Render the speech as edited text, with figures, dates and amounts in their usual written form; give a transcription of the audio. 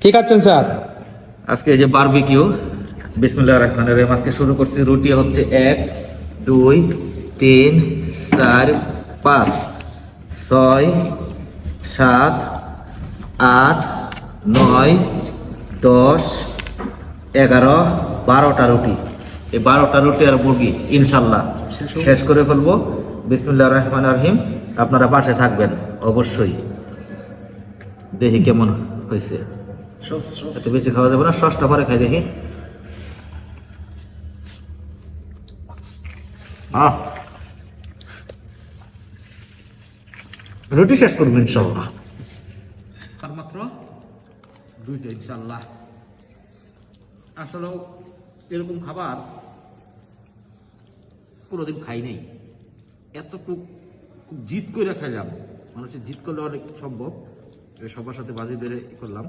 কি খাচ্ছেন স্যার? আজকে এই যে বারবিকিউ, বিসমিল্লাহির রহমানির রহিম। আজকে শুরু করছি। রুটি হচ্ছে 1 2 3 4 5 6 7 8 9 10 11 12টা রুটি। এই 12টা রুটি আর মুরগি ইনশাল্লাহ শেষ করে ফেলবো। বিসমিল্লাহির রহমানির রহিম। আপনারা পাশে থাকবেন অবশ্যই। দেখি কেমন হয়েছে। এত বেশি খাওয়া যাবে না, সসটা পরে খাই দেখি। রুটি শেষ করবো ইনশাল্লাহ। আর মাত্র 2টা ইনশাল্লাহ। আসলেও এরকম খাবার কোনোদিন খাই নাই। এতটুকু খুব জিদ করে খাইলাম। মানুষের জিদ করলে অনেক সম্ভব। সবার সাথে বাজি ধরে করলাম।